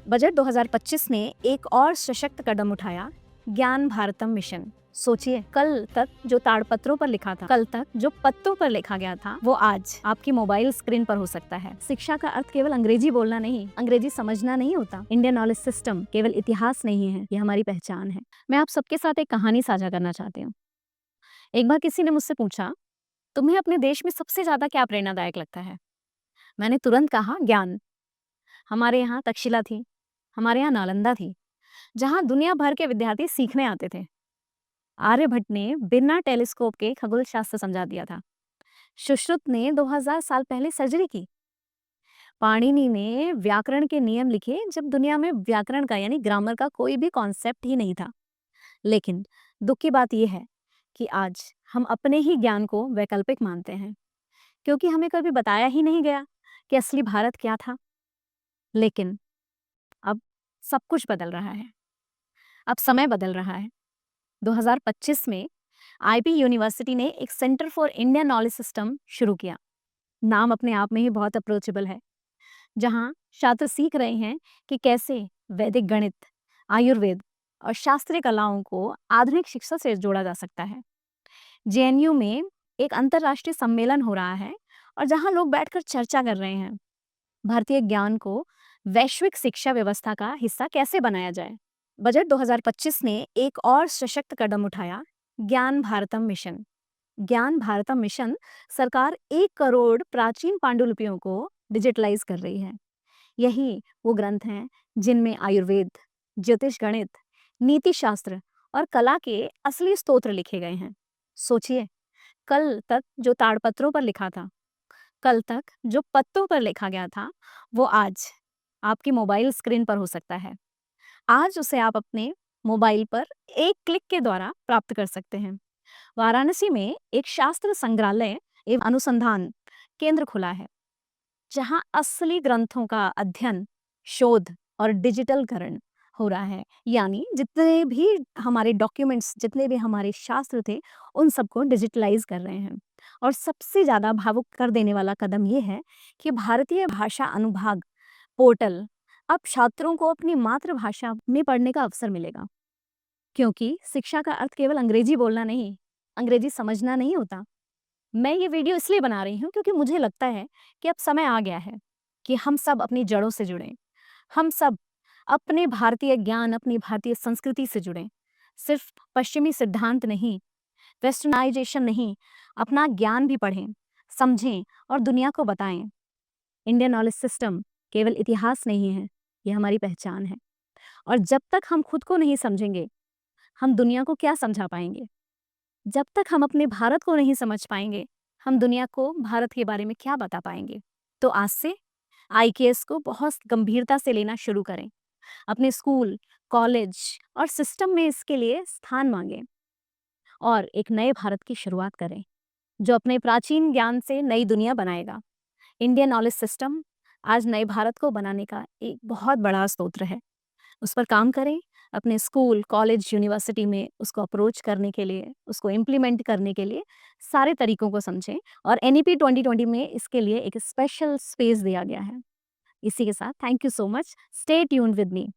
Budget 2025 ने एक और सशक्त कदम उठाया, ज्ञान भारतम मिशन। सोचिए, कल तक जो ताड़पत्रों पर लिखा था, कल तक जो पत्तों पर लिखा गया था, वो आज आपकी मोबाइल स्क्रीन पर हो सकता है। शिक्षा का अर्थ केवल अंग्रेजी बोलना नहीं, अंग्रेजी समझना नहीं होता। इंडियन नॉलेज सिस्टम केवल इतिहास नहीं है, ये हमारी पहचान है। मैं आप सबके साथ एक कहानी साझा करना चाहती हूँ। एक बार किसी ने मुझसे पूछा, तुम्हें अपने देश में सबसे ज्यादा क्या प्रेरणादायक लगता है? मैंने तुरंत कहा, ज्ञान। हमारे यहाँ तक्षशिला थी, हमारे यहाँ नालंदा थी, जहाँ दुनिया भर के विद्यार्थी सीखने आते थे। आर्यभट्ट ने बिना टेलीस्कोप के खगोल शास्त्र समझा दिया था। सुश्रुत ने 2000 साल पहले सर्जरी की। पाणिनि ने व्याकरण के नियम लिखे जब दुनिया में व्याकरण का यानी ग्रामर का कोई भी कॉन्सेप्ट ही नहीं था। लेकिन दुख की बात यह है कि आज हम अपने ही ज्ञान को वैकल्पिक मानते हैं, क्योंकि हमें कभी बताया ही नहीं गया कि असली भारत क्या था। लेकिन अब सब कुछ बदल रहा है, अब समय बदल रहा है। 2025 में आईपी यूनिवर्सिटी ने एक centre for Indian knowledge system शुरू किया। नाम अपने आप में ही बहुत अप्रोचेबल है, जहां छात्र सीख रहे हैं कि कैसे वैदिक गणित, आयुर्वेद और शास्त्रीय कलाओं को आधुनिक शिक्षा से जोड़ा जा सकता है। जेएनयू में एक अंतर्राष्ट्रीय सम्मेलन हो रहा है और जहां लोग बैठकर चर्चा कर रहे हैं, भारतीय ज्ञान को वैश्विक शिक्षा व्यवस्था का हिस्सा कैसे बनाया जाए। बजट 2025 ने एक और सशक्त कदम उठाया, ज्ञान भारतम मिशन। ज्ञान भारतम मिशन सरकार 1 करोड़ प्राचीन पांडुलिपियों को डिजिटलाइज कर रही है। यही वो ग्रंथ हैं जिनमें आयुर्वेद, ज्योतिष गणित, नीति शास्त्र और कला के असली स्तोत्र लिखे गए हैं। सोचिए, कल तक जो ताड़पत्रों पर लिखा था, कल तक जो पत्तों पर लिखा गया था, वो आज आपकी मोबाइल स्क्रीन पर हो सकता है। आज उसे आप अपने मोबाइल पर एक क्लिक के द्वारा प्राप्त कर सकते हैं। वाराणसी में एक शास्त्र संग्रहालय एवं अनुसंधान केंद्र खुला है, जहां असली ग्रंथों का अध्ययन, शोध और डिजिटलकरण हो रहा है। यानी जितने भी हमारे डॉक्यूमेंट्स, जितने भी हमारे शास्त्र थे, उन सबको डिजिटलाइज कर रहे हैं। और सबसे ज्यादा भावुक कर देने वाला कदम यह है कि भारतीय भाषा अनुभाग पोर्टल अब छात्रों को अपनी मातृभाषा में पढ़ने का अवसर मिलेगा, क्योंकि शिक्षा का अर्थ केवल अंग्रेजी बोलना नहीं, अंग्रेजी समझना नहीं होता। मैं ये वीडियो इसलिए बना रही हूँ क्योंकि मुझे लगता है कि अब समय आ गया है कि हम सब अपनी जड़ों से जुड़ें। हम सब अपने भारतीय ज्ञान, अपनी भारतीय संस्कृति से जुड़ें। सिर्फ पश्चिमी सिद्धांत नहीं, वेस्टर्नाइजेशन नहीं, अपना ज्ञान भी पढ़ें, समझें और दुनिया को बताएं। इंडियन नॉलेज सिस्टम केवल इतिहास नहीं है, ये हमारी पहचान है। और जब तक हम खुद को नहीं समझेंगे, हम दुनिया को क्या समझा पाएंगे? जब तक हम अपने भारत को नहीं समझ पाएंगे, हम दुनिया को भारत के बारे में क्या बता पाएंगे? तो आज से आईकेएस को बहुत गंभीरता से लेना शुरू करें। अपने स्कूल, कॉलेज और सिस्टम में इसके लिए स्थान मांगें और एक नए भारत की शुरुआत करें, जो अपने प्राचीन ज्ञान से नई दुनिया बनाएगा। इंडियन नॉलेज सिस्टम आज नए भारत को बनाने का एक बहुत बड़ा स्तोत्र है। उस पर काम करें, अपने स्कूल, कॉलेज, यूनिवर्सिटी में उसको अप्रोच करने के लिए, उसको इम्प्लीमेंट करने के लिए सारे तरीकों को समझें। और एनईपी 2020 में इसके लिए एक स्पेशल स्पेस दिया गया है। इसी के साथ thank you so much. Stay tuned with me.